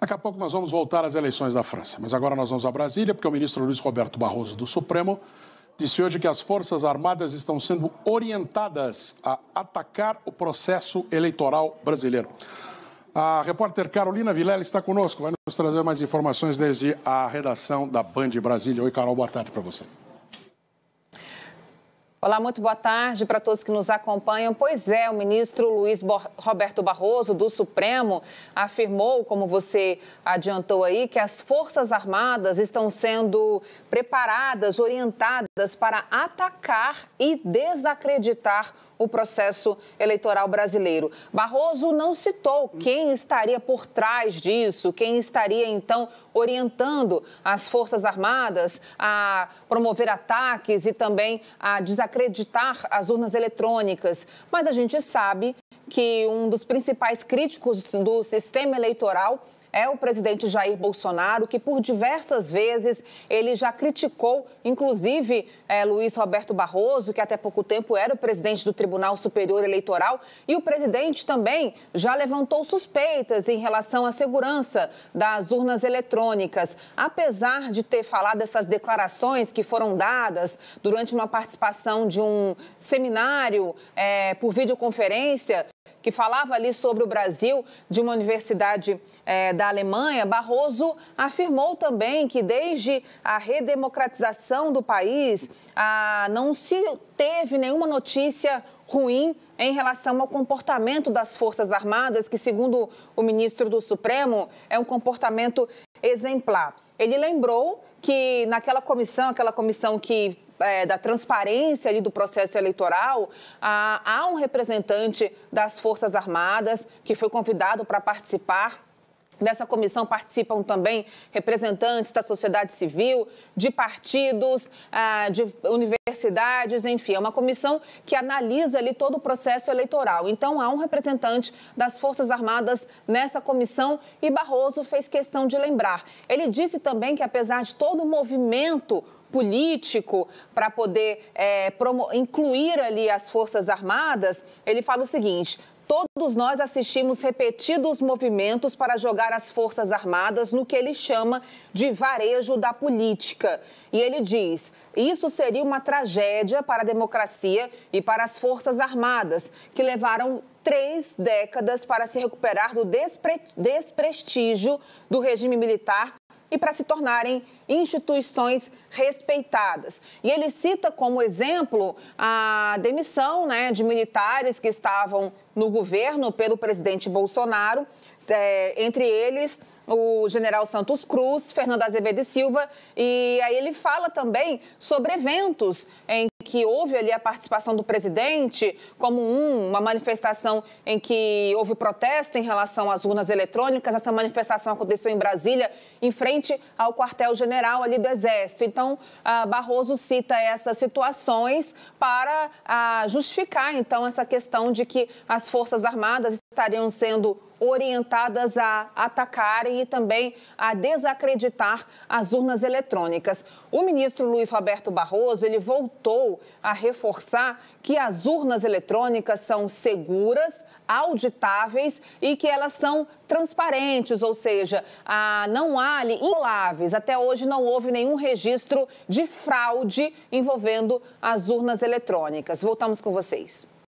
Daqui a pouco nós vamos voltar às eleições da França. Mas agora nós vamos a Brasília, porque o ministro Luiz Roberto Barroso, do Supremo, disse hoje que as Forças Armadas estão sendo orientadas a atacar o processo eleitoral brasileiro. A repórter Carolina Vilela está conosco, vai nos trazer mais informações desde a redação da Band Brasília. Oi, Carol, boa tarde para você. Olá, muito boa tarde para todos que nos acompanham. Pois é, o ministro Luiz Roberto Barroso, do Supremo, afirmou, como você adiantou aí, que as Forças Armadas estão sendo preparadas, orientadas para atacar e desacreditar o processo eleitoral brasileiro. Barroso não citou quem estaria por trás disso, quem estaria, então, orientando as Forças Armadas a promover ataques e também a desacreditar as urnas eletrônicas. Mas a gente sabe que um dos principais críticos do sistema eleitoral é o presidente Jair Bolsonaro, que por diversas vezes ele já criticou, inclusive Luiz Roberto Barroso, que até pouco tempo era o presidente do Tribunal Superior Eleitoral, e o presidente também já levantou suspeitas em relação à segurança das urnas eletrônicas. Apesar de ter falado essas declarações que foram dadas durante uma participação de um seminário por videoconferência, que falava ali sobre o Brasil, de uma universidade da Alemanha, Barroso afirmou também que desde a redemocratização do país, não se teve nenhuma notícia ruim em relação ao comportamento das Forças Armadas, que, segundo o ministro do Supremo, é um comportamento exemplar. Ele lembrou que naquela comissão que da transparência ali do processo eleitoral, há um representante das Forças Armadas que foi convidado para participar. Dessa comissão participam também representantes da sociedade civil, de partidos, de universidades, enfim, é uma comissão que analisa ali todo o processo eleitoral. Então, há um representante das Forças Armadas nessa comissão e Barroso fez questão de lembrar. Ele disse também que, apesar de todo o movimento político para poder incluir ali as Forças Armadas, ele fala o seguinte: todos nós assistimos repetidos movimentos para jogar as Forças Armadas no que ele chama de varejo da política. E ele diz: isso seria uma tragédia para a democracia e para as Forças Armadas, que levaram 3 décadas para se recuperar do desprestígio do regime militar e para se tornarem instituições respeitadas. E ele cita como exemplo a demissão de militares que estavam no governo pelo presidente Bolsonaro, entre eles o general Santos Cruz, Fernando Azevedo e Silva, e aí ele fala também sobre eventos em que houve ali a participação do presidente, como uma manifestação em que houve protesto em relação às urnas eletrônicas. Essa manifestação aconteceu em Brasília, em frente ao quartel-general ali do Exército. Então, Barroso cita essas situações para justificar, então, essa questão de que as Forças Armadas estariam sendo orientadas a atacarem e também a desacreditar as urnas eletrônicas. O ministro Luiz Roberto Barroso, ele voltou a reforçar que as urnas eletrônicas são seguras, auditáveis e que elas são transparentes, ou seja, não há ali invioláveis. Até hoje não houve nenhum registro de fraude envolvendo as urnas eletrônicas. Voltamos com vocês.